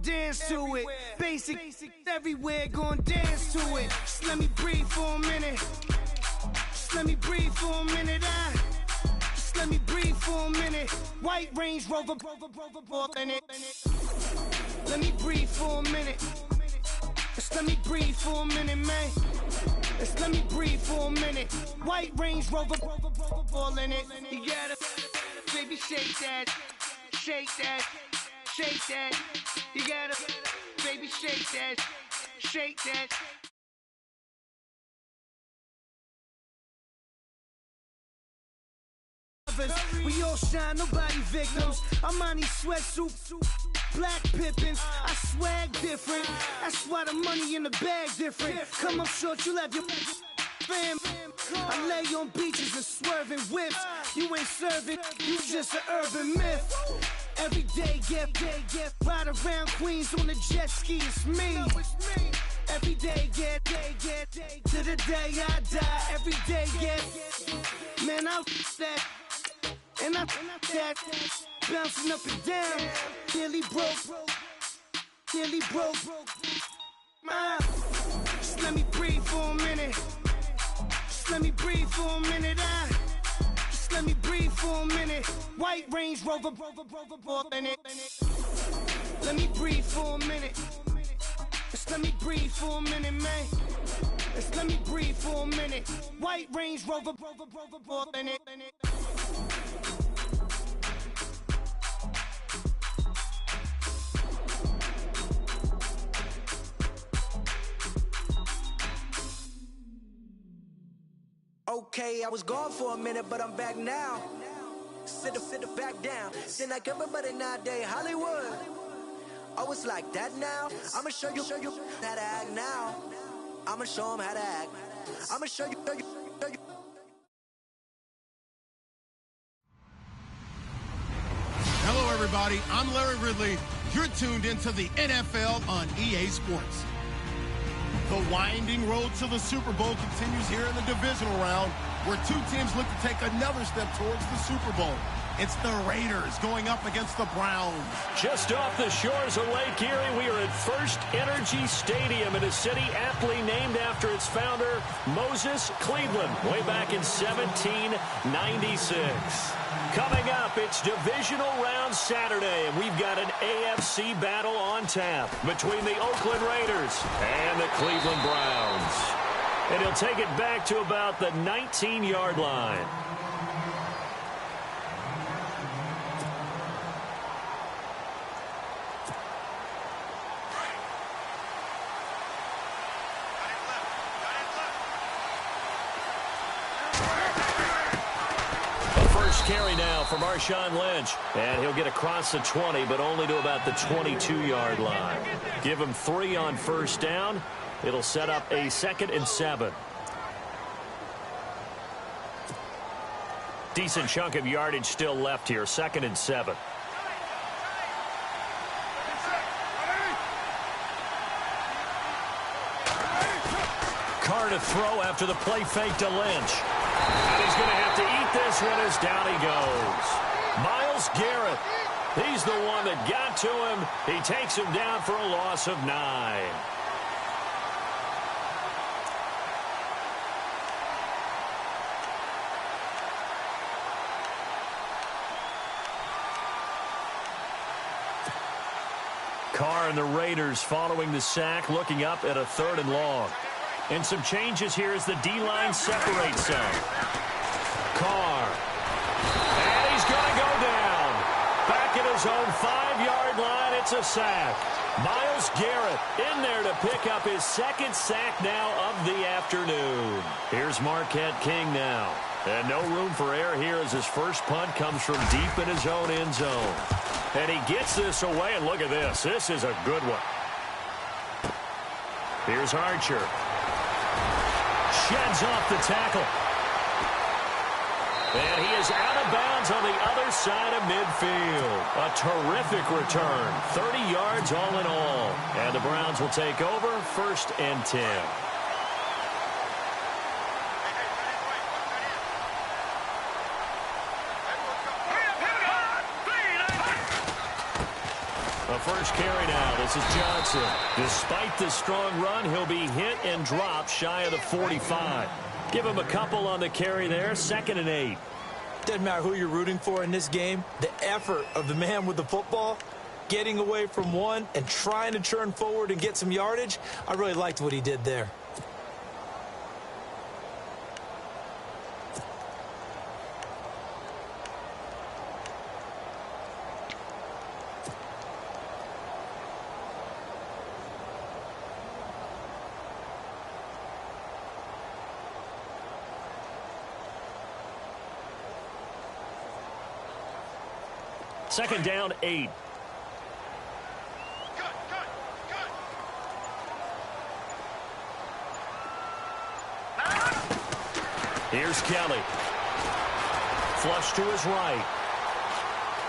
dance to it. Basic everywhere, gon' dance to it. Just let me breathe for a minute. Just let me breathe for a minute. Just let me breathe for a minute. White Range Rover, in it. Let me breathe for a minute. Just let me breathe for a minute, man. Just let me breathe for a minute. White Range Rover, ball in it. You gotta, baby, shake that, shake that, shake that. You gotta, baby, shake that, shake that. We all shine, nobody victims. I'm on these sweatsuits, black Pippins. I swag different. That's why the money in the bag different. Come up short, you'll have your fam. I lay on beaches and swerving whips. You ain't serving, you just an urban myth. Every day, get ride around Queens on a jet ski. It's me. Every day, get to the day I die. Every day, get man, I that. And I that bouncing up and down, nearly broke. Just let me breathe for a minute. Just let me breathe for a minute. Just let me breathe for a minute. White Range Rover, in it. Let me breathe for a minute. Just let me breathe for a minute, man. Just let me breathe for a minute. White Range Rover, in it. Okay, I was gone for a minute, but I'm back now. Sit back down. Seem like everybody nowadays, Hollywood. Oh, it's like that now? I'ma show you how to act now. I'ma show them how to act. I'ma show you. Hello, everybody. I'm Larry Ridley. You're tuned into the NFL on EA Sports. The winding road to the Super Bowl continues here in the divisional round, where two teams look to take another step towards the Super Bowl. It's the Raiders going up against the Browns. Just off the shores of Lake Erie, we are at First Energy Stadium in a city aptly named after its founder, Moses Cleveland, way back in 1796. Coming up, it's divisional round Saturday, and we've got an AFC battle on tap between the Oakland Raiders and the Cleveland Browns. And he'll take it back to about the 19-yard line. Carry now for Marshawn Lynch, and he'll get across the 20, but only to about the 22-yard line. Give him 3 on first down. It'll set up a 2nd and 7. Decent chunk of yardage still left here. 2nd and 7. Carr to throw after the play fake to Lynch. And he's going to have to eat this one as down he goes. Myles Garrett, he's the one that got to him. He takes him down for a loss of 9. Carr and the Raiders following the sack, looking up at a 3rd and long. And some changes here as the D-line separates some. Carr. And he's going to go down. Back at his own 5-yard line, it's a sack. Myles Garrett in there to pick up his 2nd sack now of the afternoon. Here's Marquette King now. And no room for error here as his first punt comes from deep in his own end zone. And he gets this away, and look at this. This is a good one. Here's Archer. Sheds off the tackle. And he is out of bounds on the other side of midfield. A terrific return. 30 yards all in all. And the Browns will take over 1st and 10. A first carry now. This is Johnson. Despite the strong run, he'll be hit and dropped shy of the 45. Give him a couple on the carry there. 2nd and 8. Doesn't matter who you're rooting for in this game. The effort of the man with the football, getting away from one and trying to turn forward and get some yardage, I really liked what he did there. Second down, 8. Here's Kelly. Flush to his right.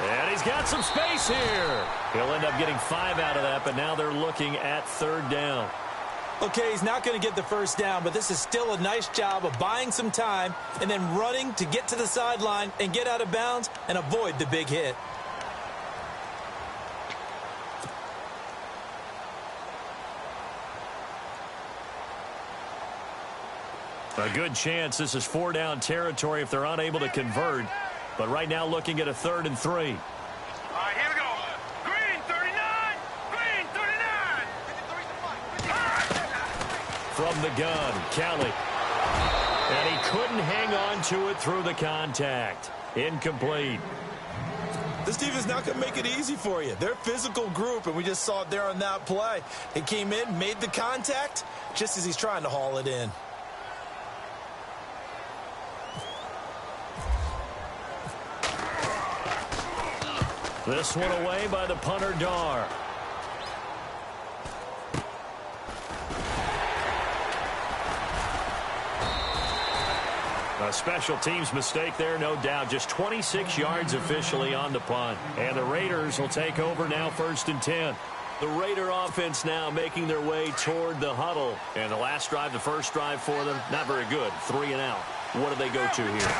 And he's got some space here. He'll end up getting 5 out of that, but now they're looking at 3rd down. Okay, he's not going to get the first down, but this is still a nice job of buying some time and then running to get to the sideline and get out of bounds and avoid the big hit. A good chance this is 4-down territory if they're unable to convert. But right now looking at a 3rd and 3. All right, here we go. Green 39. Green 39. From the gun, Kelly. And he couldn't hang on to it through the contact. Incomplete. This defense is not going to make it easy for you. They're a physical group, and we just saw it there on that play. He came in, made the contact, just as he's trying to haul it in. This one away by the punter, Dar. A special teams mistake there, no doubt. Just 26 yards officially on the punt. And the Raiders will take over now, 1st and 10. The Raider offense now making their way toward the huddle. And the last drive, the first drive for them, not very good. 3 and out. What do they go to here?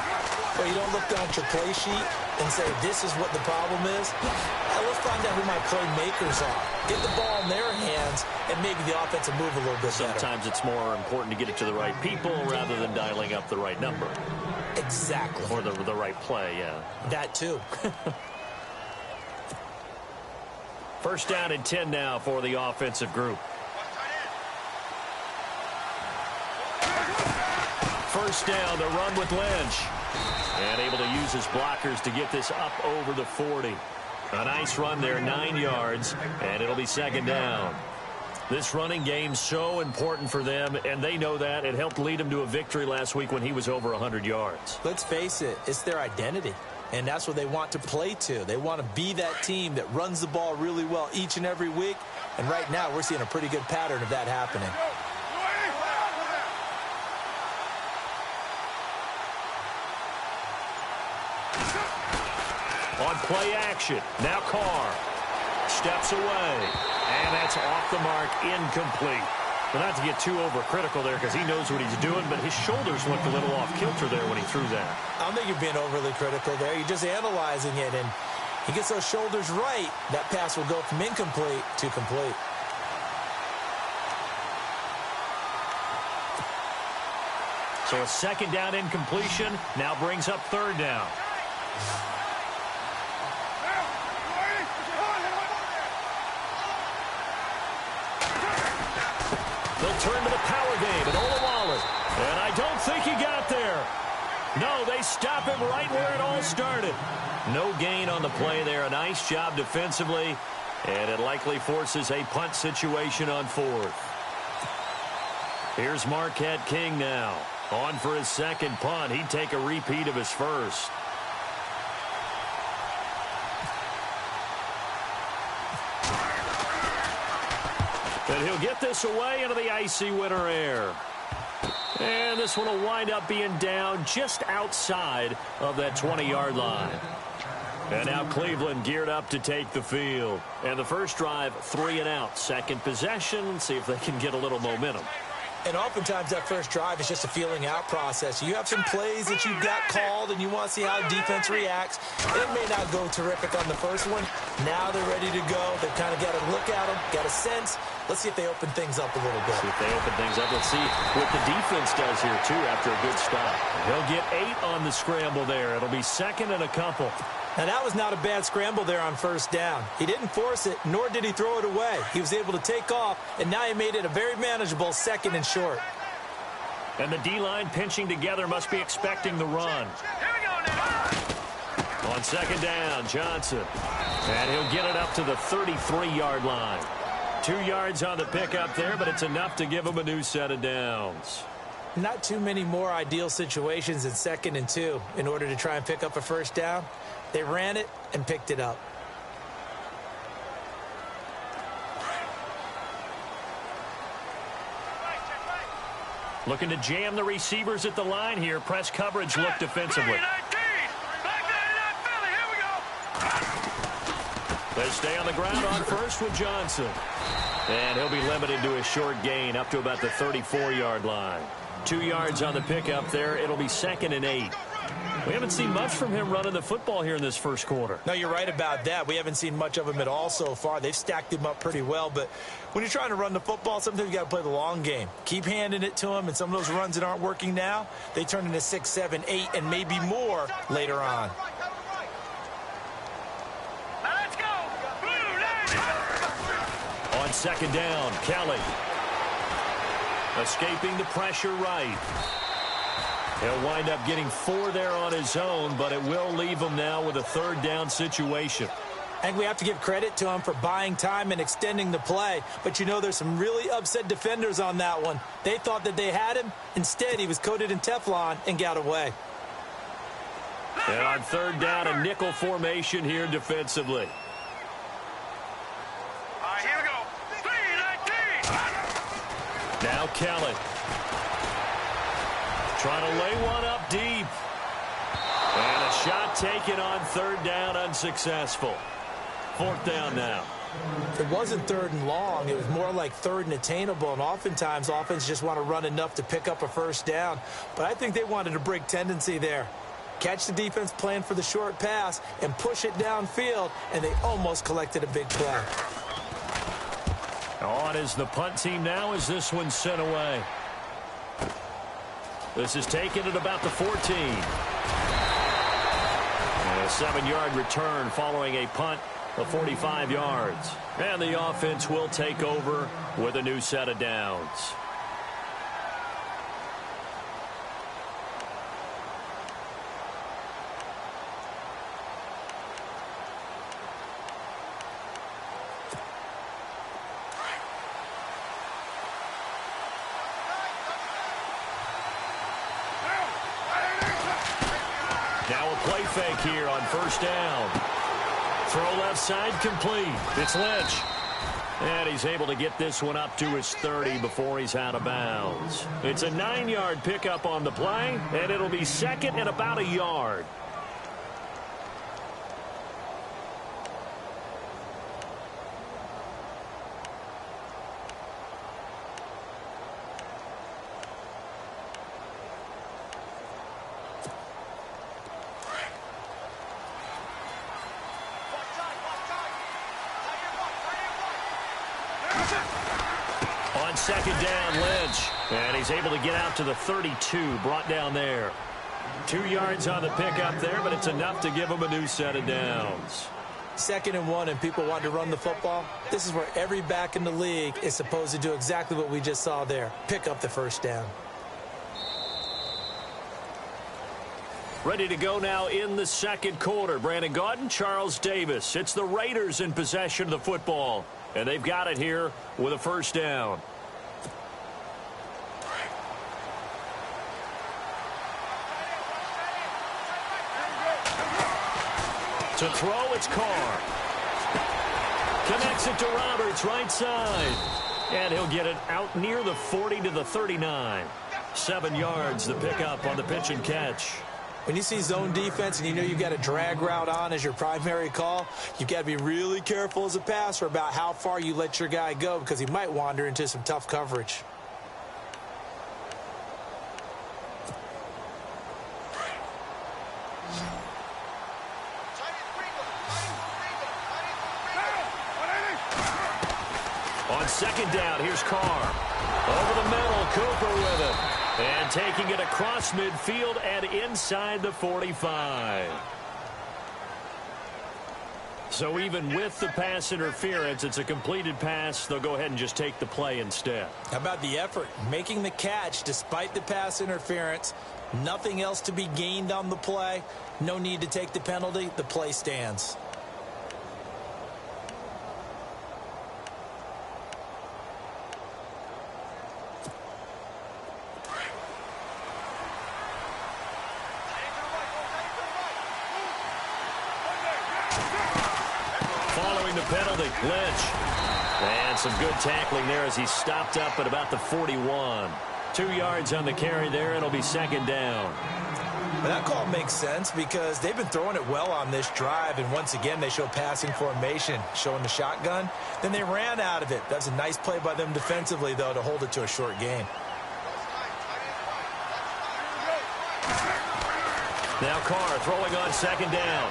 Well, you don't look down at your play sheet and say, this is what the problem is. Now, let's find out who my playmakers are. Get the ball in their hands and maybe the offense will move a little bit better. Sometimes it's more important to get it to the right people rather than dialing up the right number. Exactly. Or the right play, yeah. That too. 1st down and 10 now for the offensive group. 1st down, the run with Lynch. And able to use his blockers to get this up over the 40. A nice run there, 9 yards, and it'll be 2nd down. This running game so important for them, and they know that. It helped lead them to a victory last week when he was over 100 yards. Let's face it, it's their identity, and that's what they want to play to. They want to be that team that runs the ball really well each and every week, and right now we're seeing a pretty good pattern of that happening. On play action, now Carr steps away, and that's off the mark, incomplete. Well, not to get too overcritical there because he knows what he's doing, but his shoulders looked a little off kilter there when he threw that. I don't think you're being overly critical there. You're just analyzing it, and he gets those shoulders right, that pass will go from incomplete to complete. So a 2nd down incompletion now brings up 3rd down. They'll turn to the power game and Olawale. And I don't think he got there. No, they stop him right where it all started. No gain on the play there. A nice job defensively. And it likely forces a punt situation on 4th. Here's Marquette King now. On for his 2nd punt. He'd take a repeat of his first. And he'll get this away into the icy winter air. And this one will wind up being down just outside of that 20-yard line. And now Cleveland geared up to take the field. And the first drive, 3 and out. 2nd possession. See if they can get a little momentum. And oftentimes that first drive is just a feeling out process. You have some plays that you've got called and you want to see how defense reacts. It may not go terrific on the first one. Now they're ready to go. They've kind of got to look at them, got a sense. Let's see if they open things up a little bit. See if they open things up. Let's see what the defense does here, too, after a good stop. He'll get 8 on the scramble there. It'll be second and a couple. And that was not a bad scramble there on first down. He didn't force it, nor did he throw it away. He was able to take off, and now he made it a very manageable second and short. And the D-line pinching together must be expecting the run. On second down, Johnson. And he'll get it up to the 33-yard line. 2 yards on the pickup there, but it's enough to give him a new set of downs. Not too many more ideal situations in 2nd and 2 in order to try and pick up a first down. They ran it and picked it up. Looking to jam the receivers at the line here. Press coverage look defensively. They stay on the ground on first with Johnson. And he'll be limited to a short gain up to about the 34-yard line. 2 yards on the pickup there. It'll be 2nd and 8. We haven't seen much from him running the football here in this first quarter. No, you're right about that. We haven't seen much of him at all so far. They've stacked him up pretty well, but when you're trying to run the football, sometimes you got to play the long game. Keep handing it to him, and some of those runs that aren't working now, they turn into 6, 7, 8, and maybe more later on. Let's go. On second down, Kelly. Escaping the pressure right. He'll wind up getting 4 there on his own, but it will leave him now with a 3rd down situation. I think we have to give credit to him for buying time and extending the play. But, you know, there's some really upset defenders on that one. They thought that they had him. Instead, he was coated in Teflon and got away. And on 3rd down, a nickel formation here defensively. All right, here we go. 3-19. Now Kelly. Trying to lay one up deep. And a shot taken on 3rd down, unsuccessful. 4th down now. It wasn't 3rd and long. It was more like 3rd and attainable, and oftentimes offense just want to run enough to pick up a first down. But I think they wanted to break tendency there. Catch the defense playing for the short pass and push it downfield, and they almost collected a big play. On is the punt team now as this one's sent away. This is taken at about the 14. And a 7-yard return following a punt of 45 yards. And the offense will take over with a new set of downs. Now a play fake here on first down. Throw left side complete. It's Lynch. And he's able to get this one up to his 30 before he's out of bounds. It's a 9-yard pickup on the play, and it'll be 2nd and about a yard. On second down, Lynch. And he's able to get out to the 32, brought down there. 2 yards on the pickup there, but it's enough to give him a new set of downs. 2nd and 1, and people want to run the football. This is where every back in the league is supposed to do exactly what we just saw there. Pick up the first down. Ready to go now in the second quarter. Brandon Gaudin, Charles Davis. It's the Raiders in possession of the football. And they've got it here with a first down. To throw, it's Carr. Connects it to Roberts, right side. And he'll get it out near the 40 to the 39. 7 yards, the pickup on the pitch and catch. When you see zone defense and you know you've got a drag route on as your primary call, you've got to be really careful as a passer about how far you let your guy go because he might wander into some tough coverage. On second down, here's Carr. Over the middle, Cooper with it. And taking it across midfield and inside the 45. So even with the pass interference, it's a completed pass. They'll go ahead and just take the play instead. How about the effort? Making the catch despite the pass interference. Nothing else to be gained on the play. No need to take the penalty. The play stands. Following the penalty, Lynch. And some good tackling there as he stopped up at about the 41. 2 yards on the carry there. It'll be second down. But that call makes sense because they've been throwing it well on this drive, and once again they show passing formation, showing the shotgun. Then they ran out of it. That's a nice play by them defensively, though, to hold it to a short gain. Now Carr throwing on second down.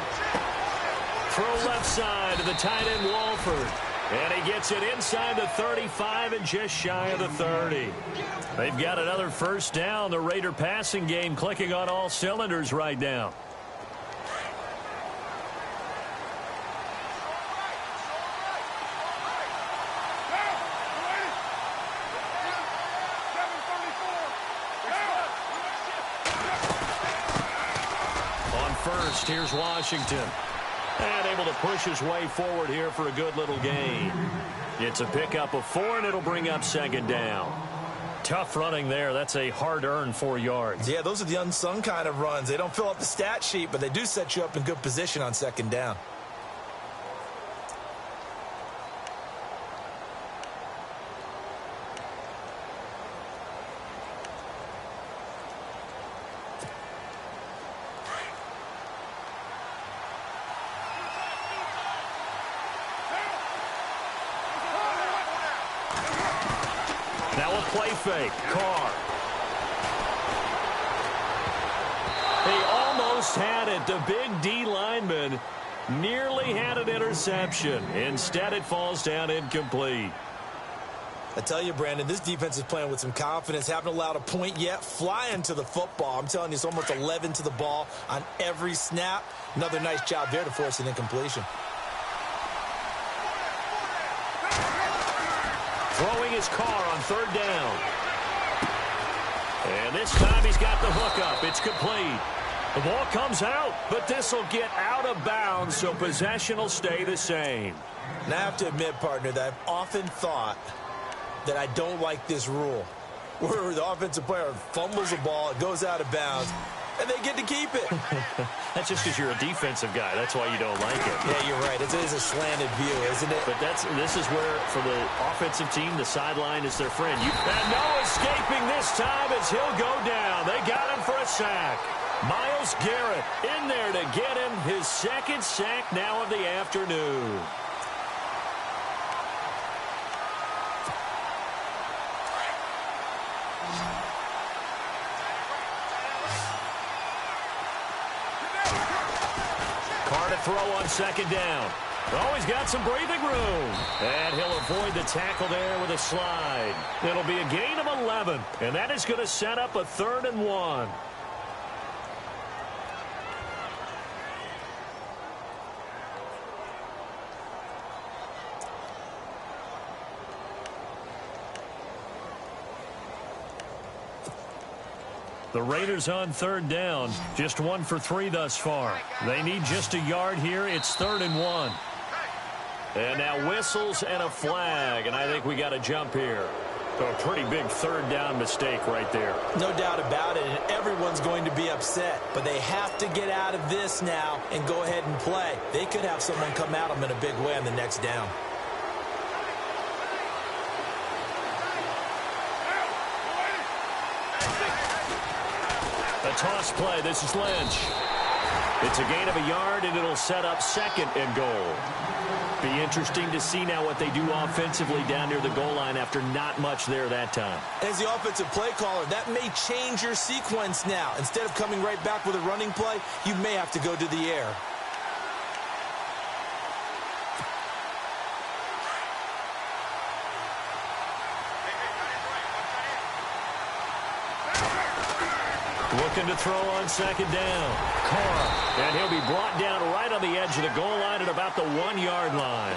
Throw left side to the tight end Walford. And he gets it inside the 35 and just shy of the 30. They've got another first down. The Raider passing game clicking on all cylinders right now. On first, here's Washington. And able to push his way forward here for a good little gain. It's a pickup of 4, and it'll bring up second down. Tough running there. That's a hard-earned 4 yards. Yeah, those are the unsung kind of runs. They don't fill up the stat sheet, but they do set you up in good position on second down. Now a play fake. Carr. He almost had it. The big D lineman nearly had an interception. Instead, it falls down incomplete. I tell you, Brandon, this defense is playing with some confidence. Haven't allowed a point yet. Flying to the football. I'm telling you, it's almost 11 to the ball on every snap. Another nice job there to force an incompletion. Throwing his Carr on third down. And this time he's got the hook up. It's complete. The ball comes out, but this will get out of bounds, so possession will stay the same. And I have to admit, partner, that I've often thought that I don't like this rule, where the offensive player fumbles the ball, it goes out of bounds, and they get to keep it. That's just because you're a defensive guy. That's why you don't like it. Yeah, you're right. It is a slanted view, isn't it? But this is where, for the offensive team, the sideline is their friend. And no escaping this time as he'll go down. They got him for a sack. Myles Garrett in there to get him his second sack now of the afternoon. Carr to throw on second down. Oh, he's got some breathing room. And he'll avoid the tackle there with a slide. It'll be a gain of 11, and that is going to set up a 3rd and 1. The Raiders on third down, just 1 for 3 thus far. They need just a yard here. It's 3rd and 1. And now whistles and a flag, and I think we got a jump here. So a pretty big third down mistake right there. No doubt about it, and everyone's going to be upset. But they have to get out of this now and go ahead and play. They could have someone come at them in a big way on the next down. A toss play. This is Lynch. It's a gain of a yard, and it'll set up 2nd and goal. Be interesting to see now what they do offensively down near the goal line after not much there that time. As the offensive play caller, that may change your sequence now. Instead of coming right back with a running play, you may have to go to the air. Looking to throw on second down. Carr. And he'll be brought down right on the edge of the goal line at about the 1-yard line.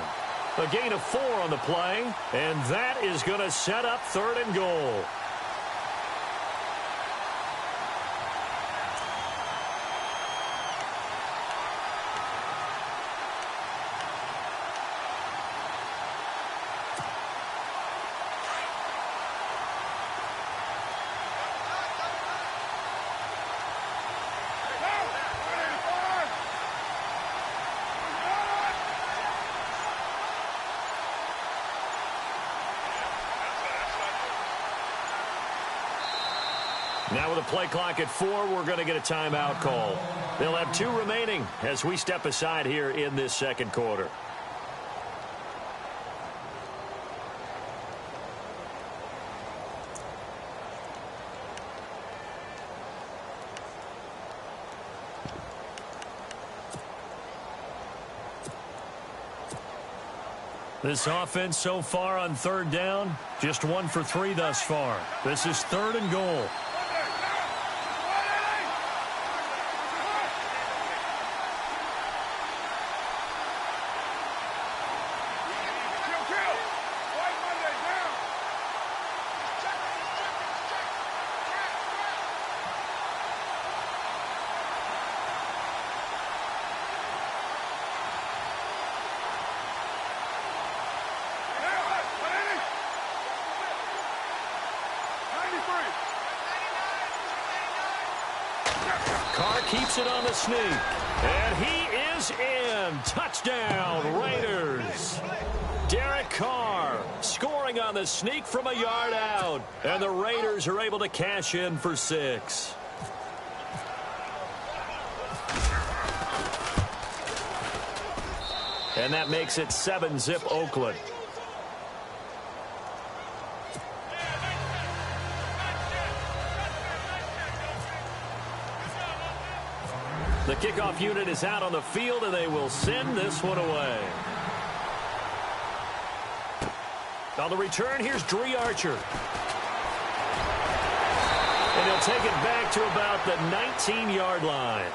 A gain of 4 on the play, and that is going to set up 3rd and goal. Now with a play clock at 4, we're going to get a timeout call. They'll have 2 remaining as we step aside here in this second quarter. This offense so far on 3rd down, just 1 for 3 thus far. This is 3rd and goal. Carr keeps it on the sneak. And he is in. Touchdown, Raiders. Derek Carr scoring on the sneak from a yard out. And the Raiders are able to cash in for 6. And that makes it 7-zip Oakland. The kickoff unit is out on the field, and they will send this one away. On the return, here's Dree Archer. And he'll take it back to about the 19-yard line.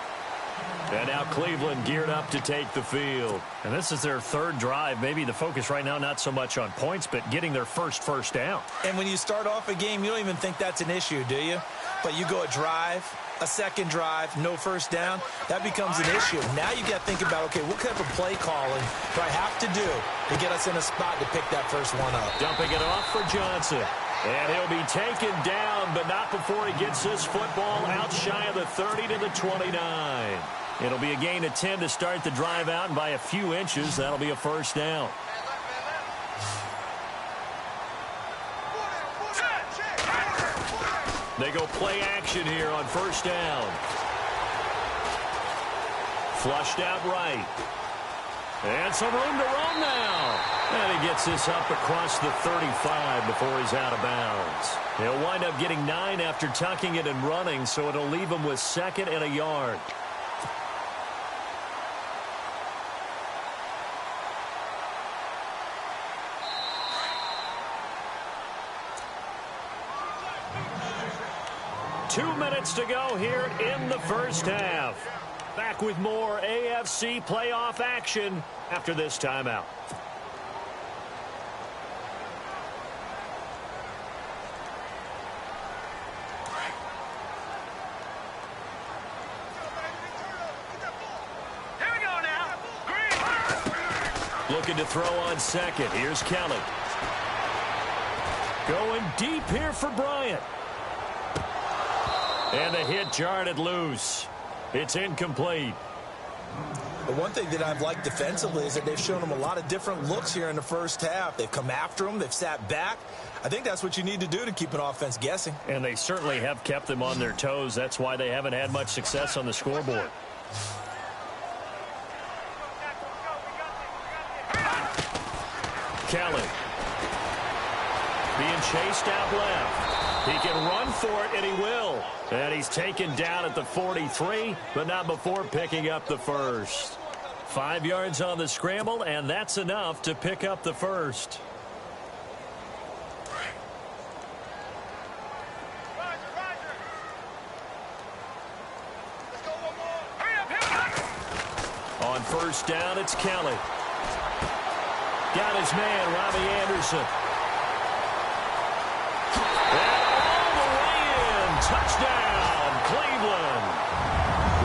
And now Cleveland geared up to take the field. And this is their 3rd drive. Maybe the focus right now not so much on points, but getting their first down. And when you start off a game, you don't even think that's an issue, do you? But you go a drive, a second drive, no first down, that becomes an issue. Now you got to think about, okay, what type of play calling do I have to do to get us in a spot to pick that first one up? Dumping it off for Johnson. And he'll be taken down, but not before he gets this football out shy of the 30 to the 29. It'll be a gain of 10 to start the drive out, and by a few inches, that'll be a first down. They go play action here on first down. Flushed out right. And some room to run now. And he gets this up across the 35 before he's out of bounds. He'll wind up getting 9 after tucking it and running, so it'll leave him with 2nd and a yard. Two minutes to go here in the first half. Back with more AFC playoff action after this timeout. Here we go now. Green. Looking to throw on second. Here's Kelly. Going deep here for Bryant. And the hit jarred it loose. It's incomplete. The one thing that I've liked defensively is that they've shown them a lot of different looks here in the first half. They've come after them. They've sat back. I think that's what you need to do to keep an offense guessing. And they certainly have kept them on their toes. That's why they haven't had much success on the scoreboard. Kelly. Being chased out left. He can run for it, and he will. And he's taken down at the 43, but not before picking up the first. 5 yards on the scramble, and that's enough to pick up the first. On first down, it's Kelly. Got his man, Robbie Anderson. And all the way in. Touchdown, Cleveland.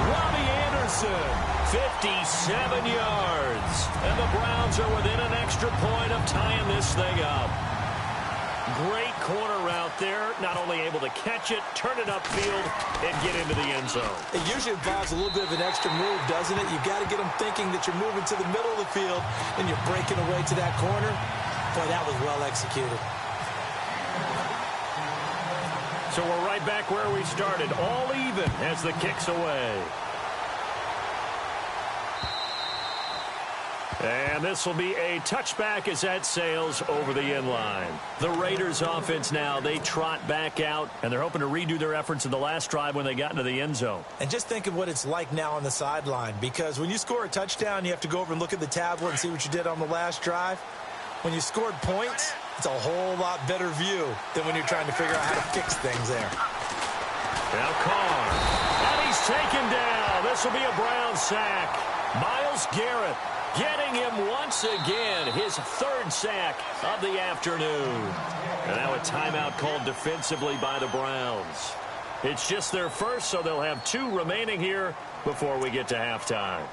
Robbie Anderson, 57 yards. And the Browns are within an extra point of tying this thing up. Great corner route there. Not only able to catch it, turn it upfield, and get into the end zone. It usually involves a little bit of an extra move, doesn't it? You've got to get them thinking that you're moving to the middle of the field and you're breaking away to that corner. Boy, that was well executed. So we're right back where we started, all even as the kick's away. And this will be a touchback as that sails over the end line. The Raiders offense now, they trot back out, and they're hoping to redo their efforts in the last drive when they got into the end zone. And just think of what it's like now on the sideline, because when you score a touchdown, you have to go over and look at the tablet and see what you did on the last drive. When you scored points, it's a whole lot better view than when you're trying to figure out how to fix things there. Now Carr, and he's taken down. This will be a Brown sack. Myles Garrett getting him once again, his third sack of the afternoon. And now a timeout called defensively by the Browns. It's just their first, so they'll have 2 remaining here before we get to halftime.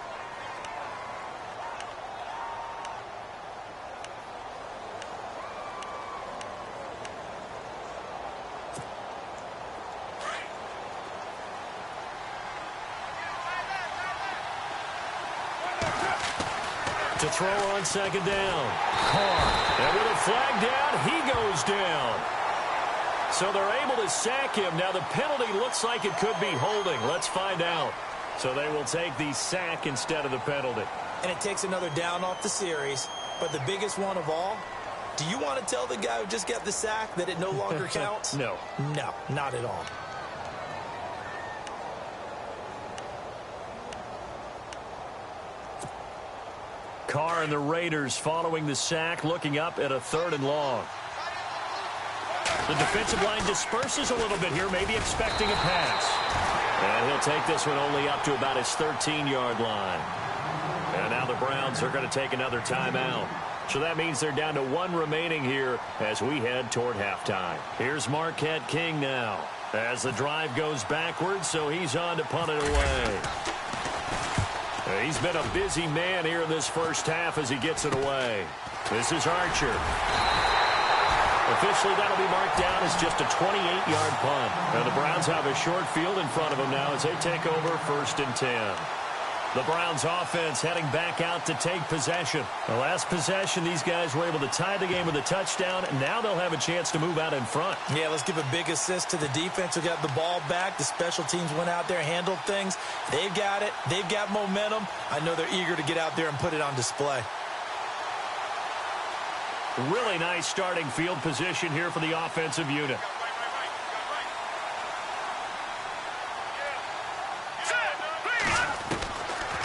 To throw on second down. Carr. And with a flag down, he goes down. So they're able to sack him. Now the penalty looks like it could be holding. Let's find out. So they will take the sack instead of the penalty. And it takes another down off the series. But the biggest one of all, do you want to tell the guy who just got the sack that it no longer counts? No. No, not at all. Carr and the Raiders following the sack, looking up at a 3rd and long. The defensive line disperses a little bit here, maybe expecting a pass. And he'll take this one only up to about his 13-yard line. And now the Browns are going to take another timeout. So that means they're down to 1 remaining here as we head toward halftime. Here's Marquette King now as the drive goes backwards, so he's on to punt it away. He's been a busy man here in this first half as he gets it away. This is Archer. Officially, that'll be marked down as just a 28-yard punt. Now the Browns have a short field in front of them now as they take over 1st and 10. The Browns offense heading back out to take possession. The last possession, these guys were able to tie the game with a touchdown, and now they'll have a chance to move out in front. Yeah, let's give a big assist to the defense who got the ball back. The special teams went out there, handled things. They've got it. They've got momentum. I know they're eager to get out there and put it on display. Really nice starting field position here for the offensive unit.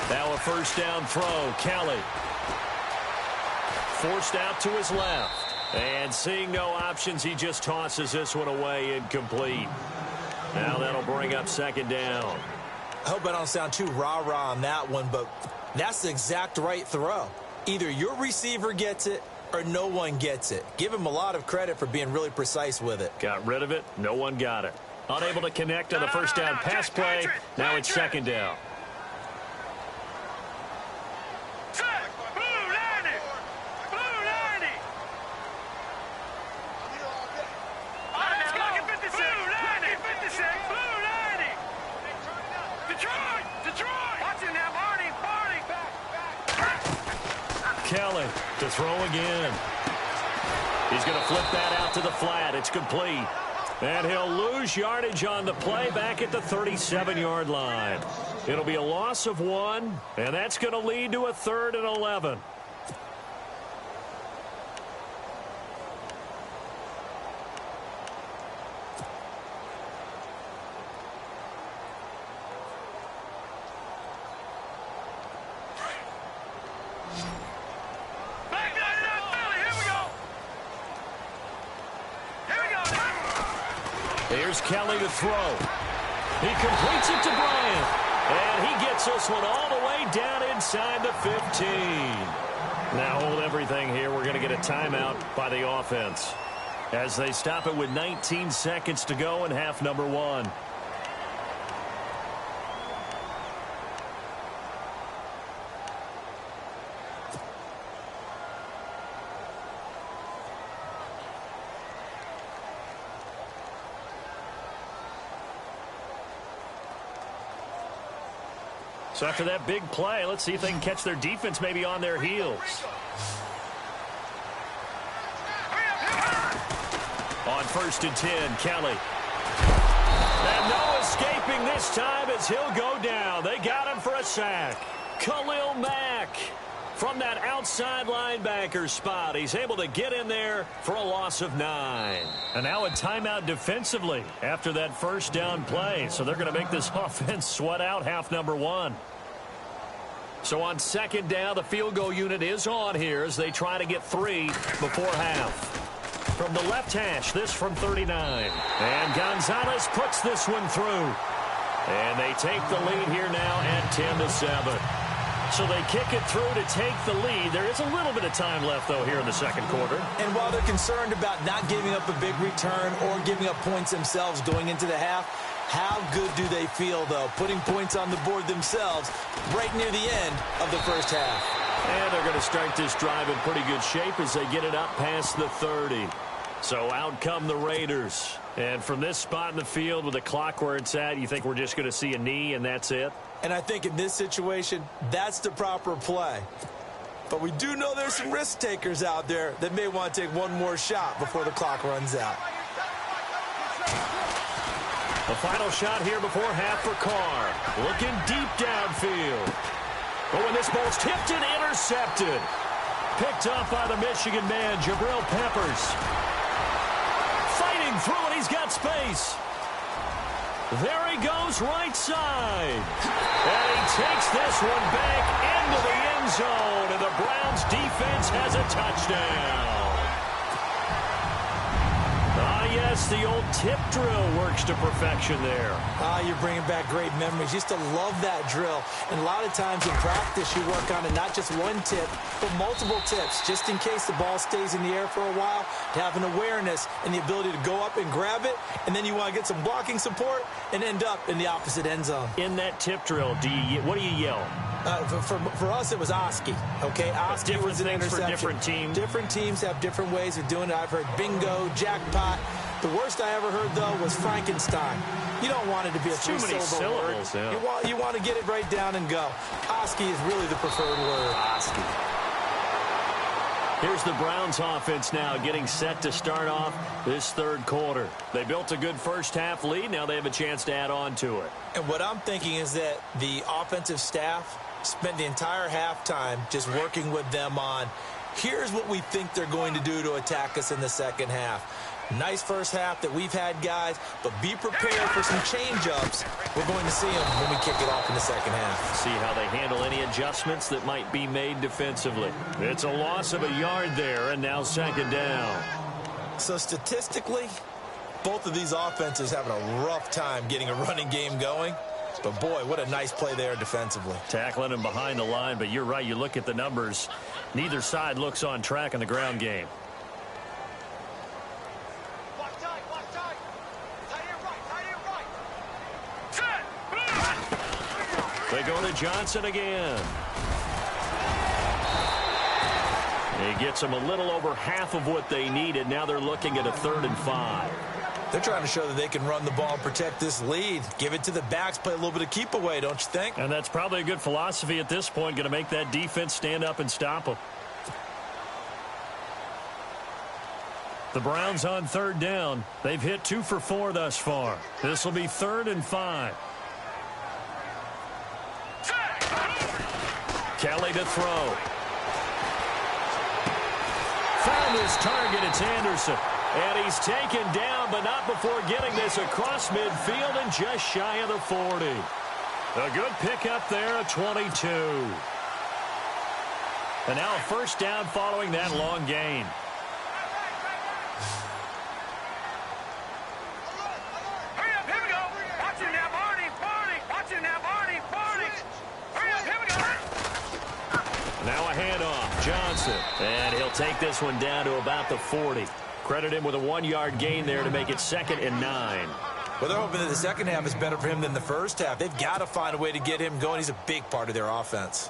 Now a first down throw. Kelly. Forced out to his left. And seeing no options, he just tosses this one away incomplete. Now that'll bring up 2nd down. I hope I don't sound too rah-rah on that one, but that's the exact right throw. Either your receiver gets it or no one gets it. Give him a lot of credit for being really precise with it. Got rid of it. No one got it. Unable to connect on the first down pass play. Now it's 2nd down. Kelly to throw again. He's going to flip that out to the flat. It's complete. And he'll lose yardage on the play back at the 37-yard line. It'll be a loss of 1, and that's going to lead to a 3rd and 11. Here's Kelly to throw. He completes it to Bryant. And he gets this one all the way down inside the 15. Now hold everything here. We're going to get a timeout by the offense as they stop it with 19 seconds to go in half number 1. So after that big play, let's see if they can catch their defense maybe on their heels. On 1st and 10, Kelly. And no escaping this time as he'll go down. They got him for a sack. Khalil Mack from that outside linebacker spot. He's able to get in there for a loss of 9. And now a timeout defensively after that first down play. So they're going to make this offense sweat out half number 1. So on 2nd down, the field goal unit is on here as they try to get 3 before half. From the left hash, this from 39. And Gonzalez puts this one through. And they take the lead here now at 10-7. So they kick it through to take the lead. There is a little bit of time left, though, here in the second quarter. And while they're concerned about not giving up a big return or giving up points themselves going into the half, how good do they feel, though, putting points on the board themselves right near the end of the first half? And they're going to start this drive in pretty good shape as they get it up past the 30. So out come the Raiders. And from this spot in the field with the clock where it's at, you think we're just going to see a knee and that's it? And I think in this situation, that's the proper play. But we do know there's some risk takers out there that may want to take one more shot before the clock runs out. The final shot here before half for Carr. Looking deep downfield. But when this ball's tipped and intercepted. Picked up by the Michigan man, Jabril Peppers. Fighting through it, he's got space. There he goes, right side. And he takes this one back into the end zone. And the Browns defense has a touchdown. Yes, the old tip drill works to perfection there. You're bringing back great memories. Used to love that drill. And a lot of times in practice, you work on it, not just one tip, but multiple tips, just in case the ball stays in the air for a while, to have an awareness and the ability to go up and grab it, and then you want to get some blocking support and end up in the opposite end zone. In that tip drill, what do you yell? For us, it was Oski. Okay, Oski was an interception. For different teams. Different teams have different ways of doing it. I've heard bingo, jackpot. The worst I ever heard, though, was Frankenstein. You don't want it to be a three-syllable word. Yeah. You want to get it right down and go. Oski is really the preferred word. Oski. Here's the Browns offense now getting set to start off this third quarter. They built a good first half lead. Now they have a chance to add on to it. And what I'm thinking is that the offensive staff spent the entire halftime just working with them on, here's what we think they're going to do to attack us in the second half. Nice first half that we've had, guys, but be prepared for some change-ups. We're going to see them when we kick it off in the second half. See how they handle any adjustments that might be made defensively. It's a loss of a yard there, and now second down. So statistically, both of these offenses having a rough time getting a running game going. But, boy, what a nice play there defensively. Tackling him behind the line, but you're right. You look at the numbers. Neither side looks on track in the ground game. They go to Johnson again. He gets them a little over half of what they needed. Now they're looking at a 3rd and 5. They're trying to show that they can run the ball and protect this lead. Give it to the backs, play a little bit of keep away, don't you think? And that's probably a good philosophy at this point, going to make that defense stand up and stop them. The Browns on 3rd down. They've hit 2 for 4 thus far. This will be 3rd and 5. Kelly to throw. Found his target. It's Anderson. And he's taken down, but not before getting this across midfield and just shy of the 40. A good pickup there, a 22. And now a first down following that long gain. Hurry up, here we go. Watch it now, Barney. Watch it now, Barney. Johnson. And he'll take this one down to about the 40. Credit him with a 1-yard gain there to make it 2nd and 9. Well, they're hoping that the second half is better for him than the first half. They've got to find a way to get him going. He's a big part of their offense.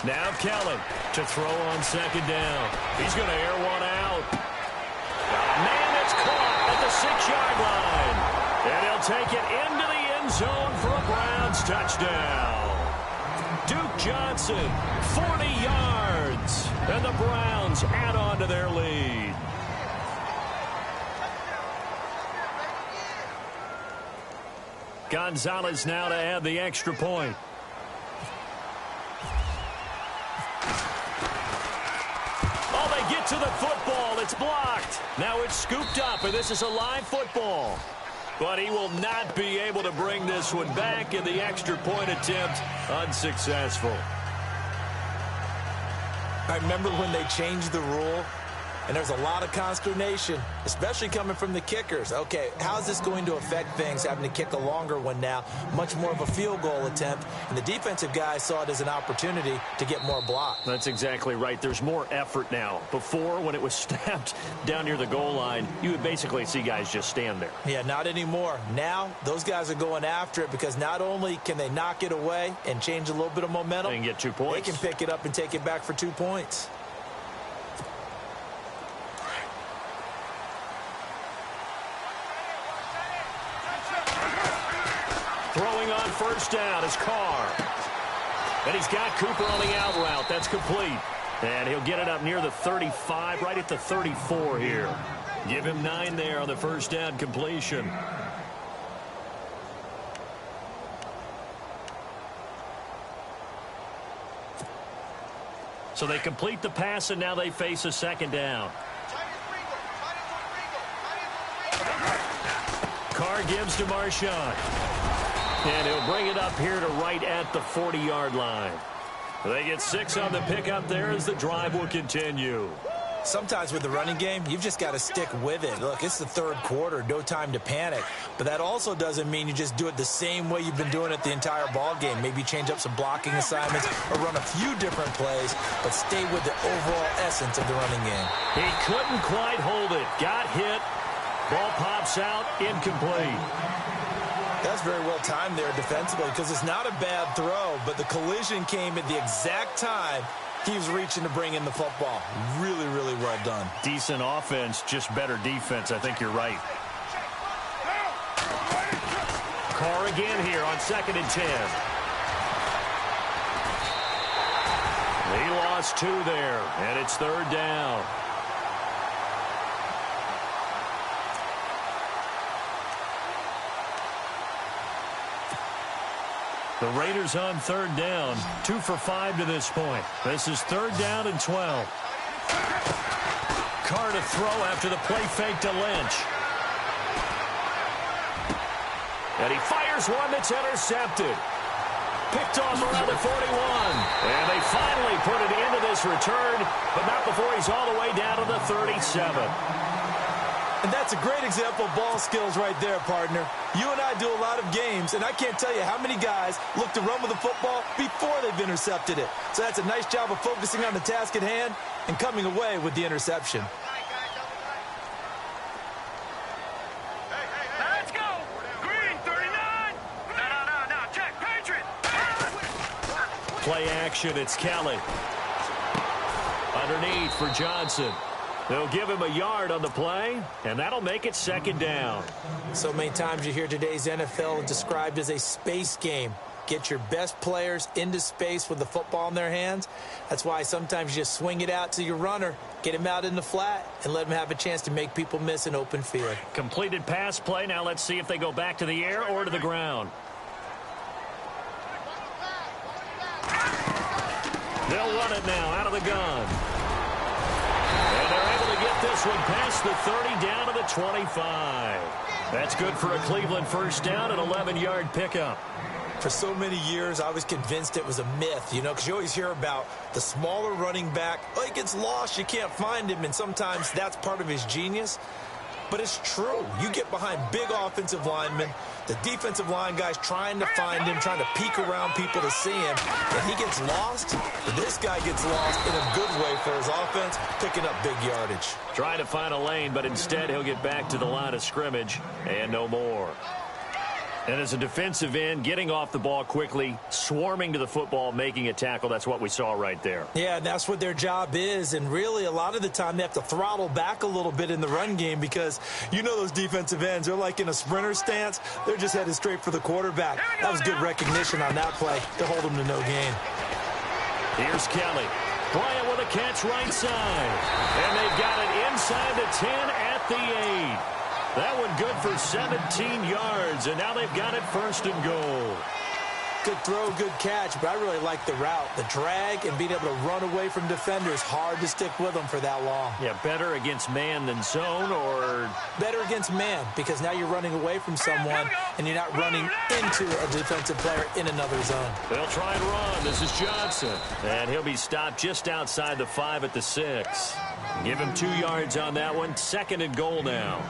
Now Kelly to throw on 2nd down. He's going to air one out. Man, it's caught at the 6-yard line. And he'll take it into the end zone for a Browns touchdown. Duke Johnson, 40 yards. And the Browns add on to their lead. Gonzalez now to add the extra point. Get to the football. It's blocked. Now it's scooped up, and this is a live football. But he will not be able to bring this one back, in the extra point attempt unsuccessful. I remember when they changed the rule, and there's a lot of consternation, especially coming from the kickers. Okay, how's this going to affect things, having to kick a longer one now, much more of a field goal attempt, and the defensive guys saw it as an opportunity to get more blocks. That's exactly right. There's more effort now. Before, when it was snapped down near the goal line, you would basically see guys just stand there. Yeah, not anymore. Now, those guys are going after it because not only can they knock it away and change a little bit of momentum, they can get 2 points. They can pick it up and take it back for 2 points. Throwing on 1st down is Carr. And he's got Cooper on the out route. That's complete. And he'll get it up near the 35, right at the 34 here. Give him 9 there on the 1st down completion. So they complete the pass, and now they face a 2nd down. Carr gives to Marshawn. And he'll bring it up here to right at the 40-yard line. They get 6 on the pickup there as the drive will continue. Sometimes with the running game, you've just got to stick with it. Look, it's the 3rd quarter, no time to panic. But that also doesn't mean you just do it the same way you've been doing it the entire ball game. Maybe change up some blocking assignments or run a few different plays, but stay with the overall essence of the running game. He couldn't quite hold it. Got hit. Ball pops out, incomplete. That's very well timed there defensively because it's not a bad throw, but the collision came at the exact time he was reaching to bring in the football. Really, really well done. Decent offense, just better defense. I think you're right. Carr again here on 2nd and 10. He lost 2 there, and it's 3rd down. The Raiders on 3rd down, 2 for 5 to this point. This is 3rd down and 12. Carr to throw after the play fake to Lynch. And he fires one that's intercepted. Picked off around the 41. And they finally put it into this return, but not before he's all the way down to the 37. And that's a great example of ball skills right there, partner. You and I do a lot of games, and I can't tell you how many guys look to run with the football before they've intercepted it. So that's a nice job of focusing on the task at hand and coming away with the interception. Let's go! Green, 39! No, check, Patriot! Play action, it's Kelly. Underneath for Johnson. They'll give him a yard on the play, and that'll make it 2nd down. So many times you hear today's NFL described as a space game. Get your best players into space with the football in their hands. That's why sometimes you just swing it out to your runner, get him out in the flat, and let him have a chance to make people miss an open field. Completed pass play. Now let's see if they go back to the air or to the ground. They'll run it now out of the gun. And they're able to get this one past the 30 down to the 25. That's good for a Cleveland 1st down, an 11-yard pickup. For so many years, I was convinced it was a myth, you know, because you always hear about the smaller running back. Oh, he gets lost, you can't find him, and sometimes that's part of his genius. But it's true. You get behind big offensive linemen, the defensive line guys trying to find him, trying to peek around people to see him, and he gets lost. This guy gets lost in a good way for his offense, picking up big yardage. Trying to find a lane, but instead he'll get back to the line of scrimmage and no more. And as a defensive end, getting off the ball quickly, swarming to the football, making a tackle, that's what we saw right there. Yeah, that's what their job is. And really, a lot of the time, they have to throttle back a little bit in the run game because you know those defensive ends, they're like in a sprinter stance. They're just headed straight for the quarterback. That was good recognition on that play to hold them to no gain. Here's Kelly. Bryant with a catch right side. And they've got it inside the 10 at the 8. That one good for 17 yards, and now they've got it first and goal. Good throw, good catch, but I really like the route. The drag and being able to run away from defenders, hard to stick with them for that long. Yeah, better against man than zone, or? Better against man, because now you're running away from someone, and you're not running into a defensive player in another zone. They'll try and run. This is Johnson, and he'll be stopped just outside the 5 at the 6. Give him 2 yards on that one. Second and goal now.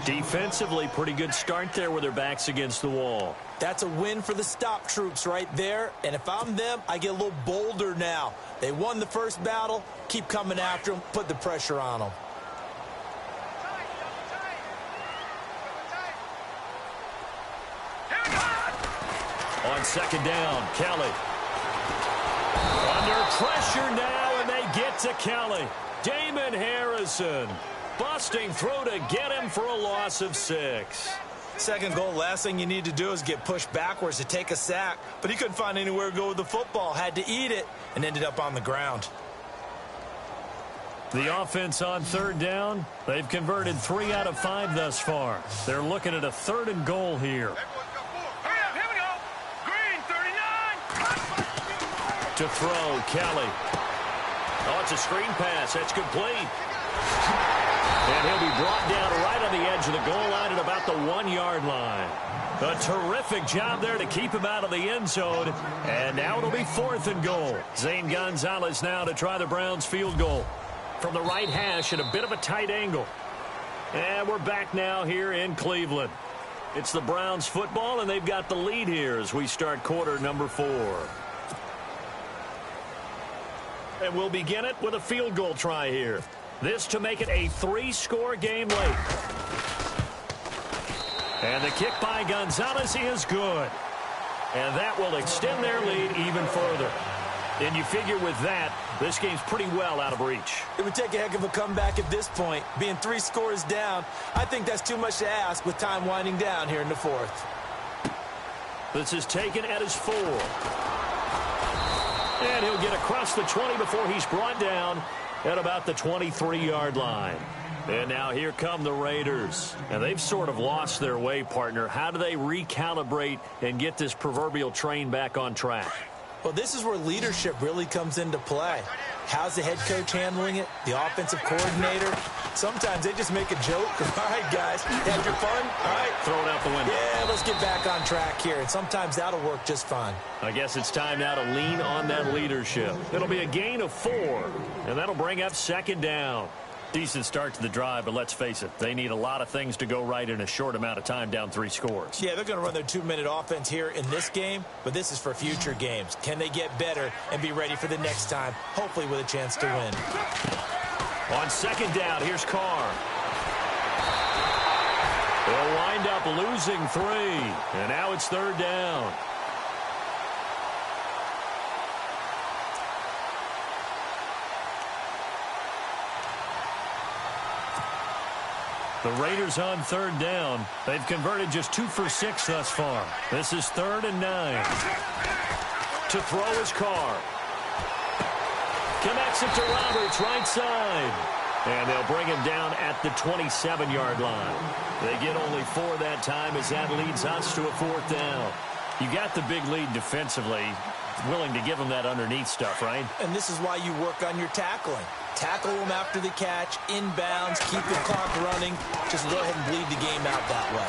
Defensively, pretty good start there with their backs against the wall. That's a win for the stop troops right there. And if I'm them, I get a little bolder now. They won the first battle. Keep coming after them. Put the pressure on them. On second down, Kelly. Under pressure now, and they get to Kelly. Damon Harrison busting through to get him for a loss of 6. Second goal, last thing you need to do is get pushed backwards to take a sack. But he couldn't find anywhere to go with the football. Had to eat it and ended up on the ground. The offense on third down, they've converted 3 out of 5 thus far. They're looking at a third and goal here. Here we go. Green, 39. To throw, Kelly. Oh, it's a screen pass. That's complete. And he'll be brought down right on the edge of the goal line at about the 1-yard line. A terrific job there to keep him out of the end zone. And now it'll be 4th and goal. Zane Gonzalez now to try the Browns field goal. From the right hash at a bit of a tight angle. And we're back now here in Cleveland. It's the Browns football, and they've got the lead here as we start quarter number 4. And we'll begin it with a field goal try here. This to make it a 3-score game late. And the kick by Gonzalez is good. And that will extend their lead even further. And you figure with that, this game's pretty well out of reach. It would take a heck of a comeback at this point. Being 3 scores down, I think that's too much to ask with time winding down here in the 4th. This is taken at his 4. And he'll get across the 20 before he's brought down at about the 23-yard line. And now here come the Raiders. And they've sort of lost their way, partner. How do they recalibrate and get this proverbial train back on track? Well, this is where leadership really comes into play. How's the head coach handling it? The offensive coordinator? Sometimes they just make a joke. All right, guys, had your fun? All right. Throw it out the window. Yeah, let's get back on track here. And sometimes that'll work just fine. I guess it's time now to lean on that leadership. It'll be a gain of 4, and that'll bring up second down. Decent start to the drive, but let's face it, they need a lot of things to go right in a short amount of time down 3 scores. Yeah, they're going to run their 2-minute offense here in this game, but this is for future games. Can they get better and be ready for the next time, hopefully with a chance to win? On second down, here's Carr. They'll wind up losing 3, and now it's third down. The Raiders on third down. They've converted just 2 for 6 thus far. This is 3rd and 9. To throw is Carr. Connects it to Roberts, right side. And they'll bring him down at the 27-yard line. They get only 4 that time as that leads us to a 4th down. You got the big lead defensively. Willing to give them that underneath stuff, right? And this is why you work on your tackling. Tackle them after the catch, inbounds, keep the clock running. Just go ahead and bleed the game out that way.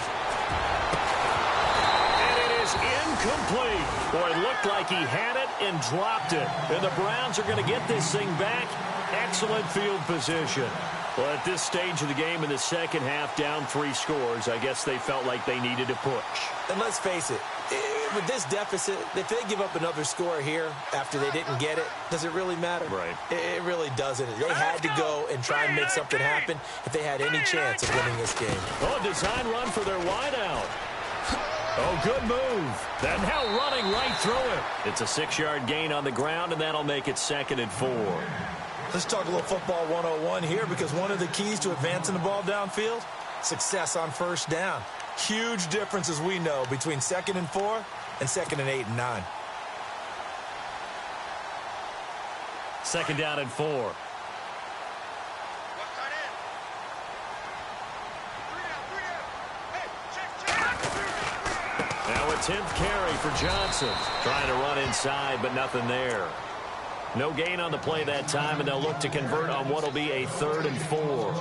And it is is incomplete. Boy, it looked like he had it and dropped it. And the Browns are going to get this thing back. Excellent field position. Well, at this stage of the game in the second half, down 3 scores, I guess they felt like they needed to push. And let's face it, with this deficit, if they give up another score here after they didn't get it, does it really matter? Right. It really doesn't. They had to go and try and make something happen if they had any chance of winning this game. Oh, design run for their wideout. Oh, good move. They're now running right through it. It's a 6-yard gain on the ground, and that'll make it 2nd and 4. Let's talk a little football 101 here, because one of the keys to advancing the ball downfield, success on first down. Huge difference, as we know, between 2nd and 4 and 2nd and 8 and 9. 2nd down and 4. Now a 10th carry for Johnson. Trying to run inside, but nothing there. No gain on the play that time, and they'll look to convert on what will be a 3rd and 4.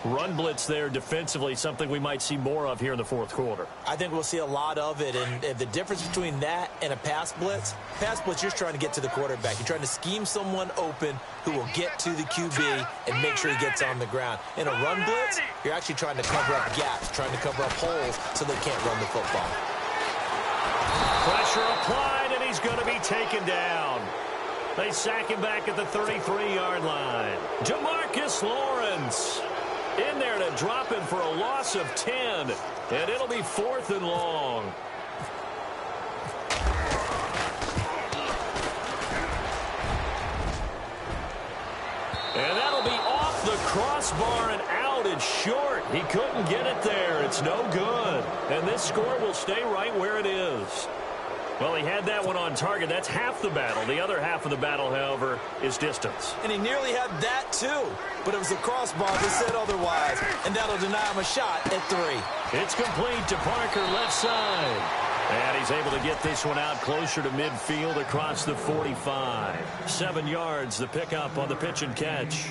Run blitz there defensively, something we might see more of here in the 4th quarter. I think we'll see a lot of it, and the difference between that and a pass blitz, you're just trying to get to the quarterback. You're trying to scheme someone open who will get to the QB and make sure he gets on the ground. In a run blitz, you're actually trying to cover up gaps, trying to cover up holes so they can't run the football. Pressure applied, and he's going to be taken down. They sack him back at the 33-yard line. Jamarcus Lawrence in there to drop him for a loss of 10. And it'll be 4th and long. And that'll be off the crossbar and out. It's short. He couldn't get it there. It's no good. And this score will stay right where it is. Well, he had that one on target. That's half the battle. The other half of the battle, however, is distance. And he nearly had that, too. But it was the crossbar that said otherwise. And that'll deny him a shot at 3. It's complete to Parker, left side. And he's able to get this one out closer to midfield across the 45. 7 yards, the pickup on the pitch and catch.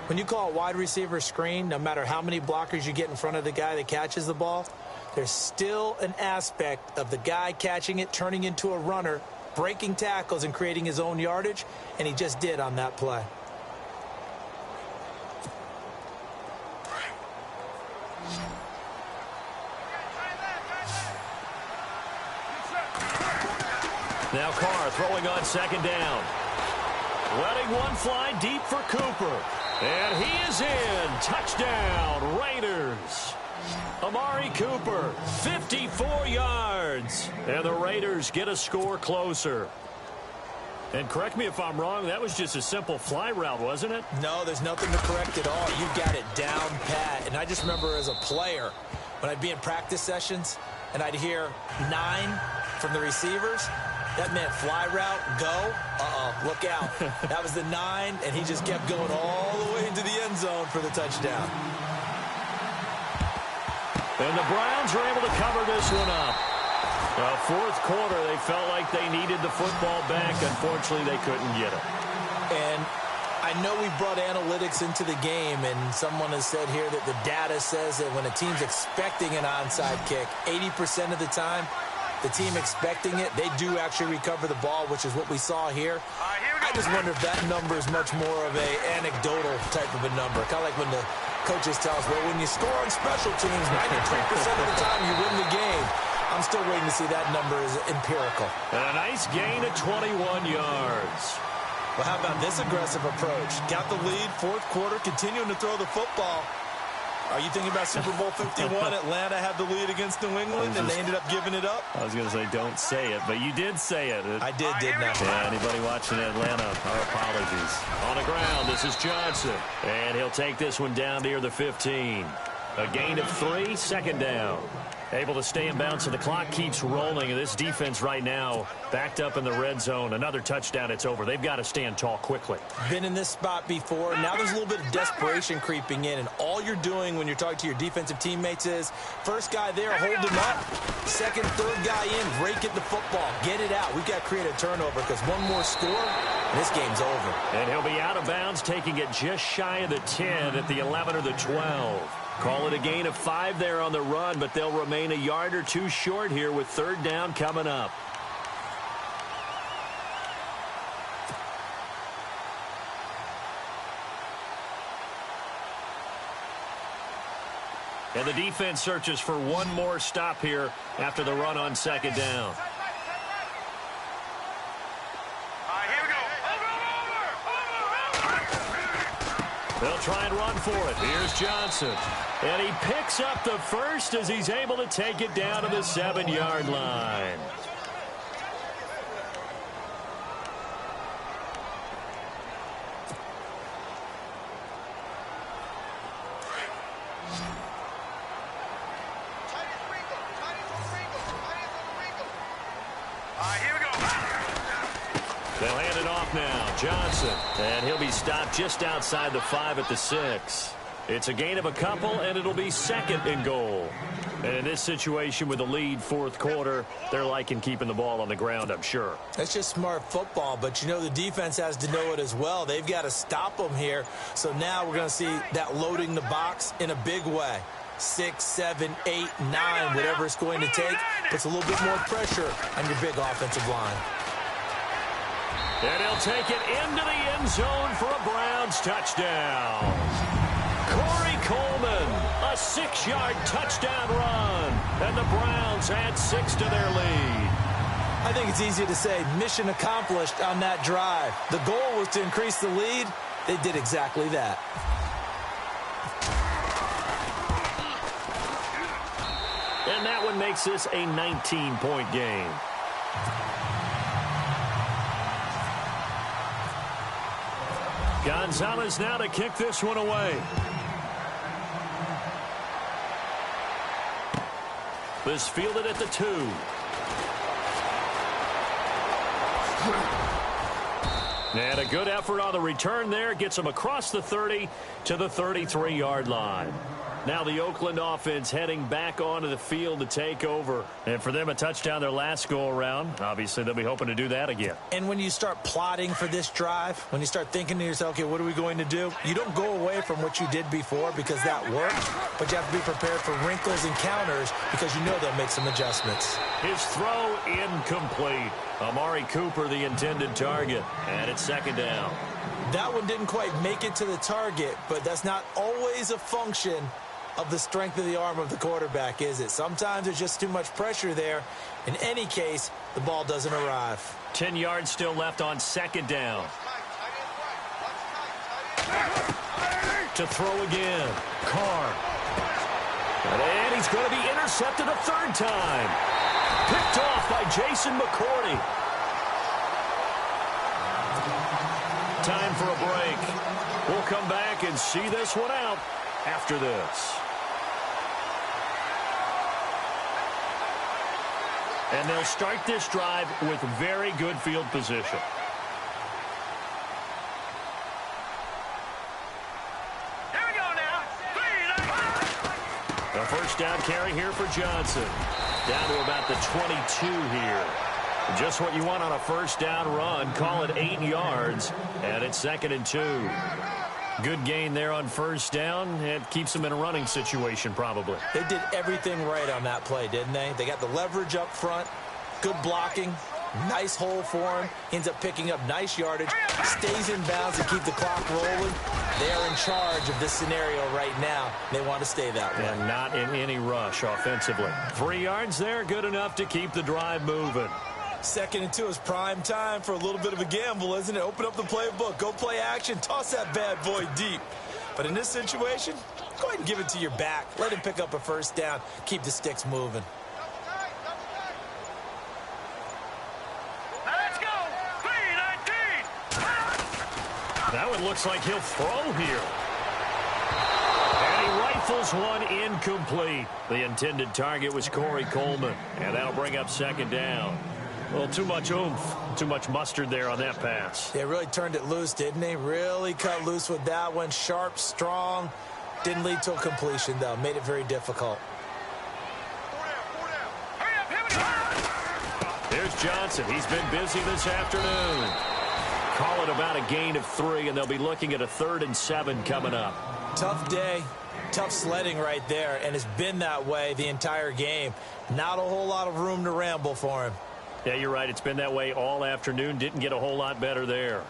When you call a wide receiver screen, no matter how many blockers you get in front of the guy that catches the ball, there's still an aspect of the guy catching it, turning into a runner, breaking tackles and creating his own yardage, and he just did on that play. Now Carr throwing on 2nd down. Letting one fly deep for Cooper. And he is in. Touchdown, Raiders. Amari Cooper, 54 yards. And the Raiders get a score closer. And correct me if I'm wrong, that was just a simple fly route, wasn't it? No, there's nothing to correct at all. You got it down pat. And I just remember as a player, when I'd be in practice sessions and I'd hear 9 from the receivers, that meant fly route, go, look out. That was the 9, and he just kept going all the way into the end zone for the touchdown. And the Browns are able to cover this one up. Well, 4th quarter, they felt like they needed the football back. Unfortunately, they couldn't get it. And I know we brought analytics into the game, and someone has said here that the data says that when a team's expecting an onside kick, 80% of the time, the team expecting it, they do actually recover the ball, which is what we saw here. I just wonder if that number is much more of a anecdotal type of a number. Kind of like when the coaches tell us, well, when you score on special teams, 93% of the time you win the game. I'm still waiting to see that number is empirical. And a nice gain of 21 yards. Well, how about this aggressive approach? Got the lead, 4th quarter, continuing to throw the football. Are you thinking about Super Bowl 51? Atlanta had the lead against New England, and they ended up giving it up? I was going to say, don't say it, but you did say it. I did, didn't I? Yeah, anybody watching Atlanta, our apologies. On the ground, this is Johnson. And he'll take this one down near the 15. A gain of 3, 2nd down. Able to stay in bounds, so the clock keeps rolling. And this defense right now backed up in the red zone. Another touchdown, it's over. They've got to stand tall quickly. Been in this spot before. Now there's a little bit of desperation creeping in. And all you're doing when you're talking to your defensive teammates is, first guy there, hold him up. 2nd, 3rd guy in, rake at the football. Get it out. We've got to create a turnover because one more score, and this game's over. And he'll be out of bounds, taking it just shy of the 10 at the 11 or the 12. Call it a gain of 5 there on the run, but they'll remain a yard or two short here with third down coming up. And the defense searches for one more stop here after the run on second down. They'll try and run for it. Here's Johnson. And he picks up the first as he's able to take it down to the 7-yard line. They'll hand it off now. Johnson. And he'll be stopped just outside the 5 at the 6. It's a gain of a couple, and it'll be second and goal. And in this situation with the lead fourth quarter, they're liking keeping the ball on the ground, I'm sure. That's just smart football, but you know the defense has to know it as well. They've got to stop them here. So now we're going to see that loading the box in a big way. 6, 7, 8, 9, whatever it's going to take, puts a little bit more pressure on your big offensive line. And he'll take it into the end zone for a Browns touchdown. Corey Coleman, a 6-yard touchdown run. And the Browns add 6 to their lead. I think it's easy to say mission accomplished on that drive. The goal was to increase the lead. They did exactly that. And that one makes this a 19-point game. Gonzalez now to kick this one away. This fielded at the 2. And a good effort on the return there. Gets him across the 30 to the 33-yard line. Now the Oakland offense heading back onto the field to take over. And for them, a touchdown their last go-around. Obviously, they'll be hoping to do that again. And when you start plotting for this drive, when you start thinking to yourself, okay, what are we going to do? You don't go away from what you did before because that worked, but you have to be prepared for wrinkles and counters because you know they'll make some adjustments. His throw incomplete. Amari Cooper, the intended target, and it's second down. That one didn't quite make it to the target, but that's not always a function of the strength of the arm of the quarterback, is it? Sometimes there's just too much pressure there. In any case, the ball doesn't arrive. 10 yards still left on second down. To throw again. Carr. And he's going to be intercepted a third time. Picked off by Jason McCourty. Time for a break. We'll come back and see this one out after this. And they'll start this drive with very good field position. Here we go now. A first down carry here for Johnson. Down to about the 22 here. Just what you want on a first down run. Call it 8 yards. And it's second and 2. Good gain there on first down. It keeps them in a running situation probably. They did everything right on that play, didn't they? They got the leverage up front, good blocking, nice hole for him, ends up picking up nice yardage, stays in bounds to keep the clock rolling. They are in charge of this scenario right now. They want to stay that way. And not in any rush offensively. 3 yards there, good enough to keep the drive moving. Second and 2 is prime time for a little bit of a gamble, isn't it? Open up the playbook, go play action, toss that bad boy deep. But in this situation, go ahead and give it to your back. Let him pick up a first down. Keep the sticks moving. Let's go. 3-19. That one looks like he'll throw here. And he rifles one incomplete. The intended target was Corey Coleman. And that'll bring up second down. Well, too much oomph, too much mustard there on that pass. They really turned it loose, didn't they? Really cut loose with that one. Sharp, strong. Didn't lead to a completion, though. Made it very difficult. There's Johnson. He's been busy this afternoon. Call it about a gain of 3, and they'll be looking at a 3rd and 7 coming up. Tough day. Tough sledding right there, and it's been that way the entire game. Not a whole lot of room to ramble for him. Yeah, you're right. It's been that way all afternoon. Didn't get a whole lot better there.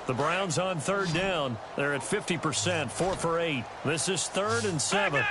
The Browns on third down. They're at 50%, 4 for 8. This is 3rd and 7.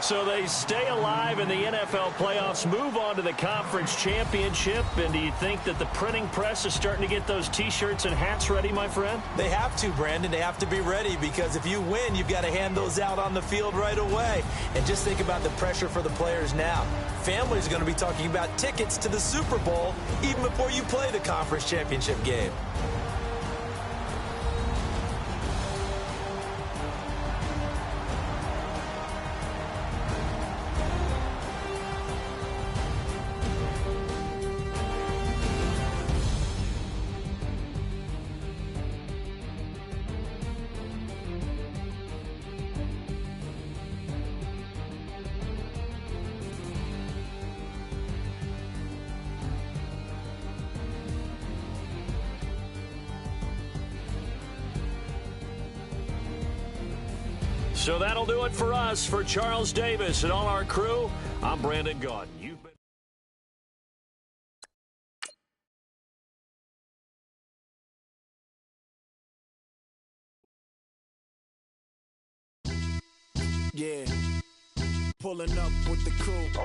So they stay alive in the NFL playoffs, move on to the conference championship. And do you think that the printing press is starting to get those T-shirts and hats ready, my friend? They have to, Brandon. They have to be ready because if you win, you've got to hand those out on the field right away. And just think about the pressure for the players now. Families are going to be talking about tickets to the Super Bowl even before you play the conference championship game. So that'll do it for us. For Charles Davis and all our crew, I'm Brandon Gaudin. You've been... Yeah, pulling up with the crew.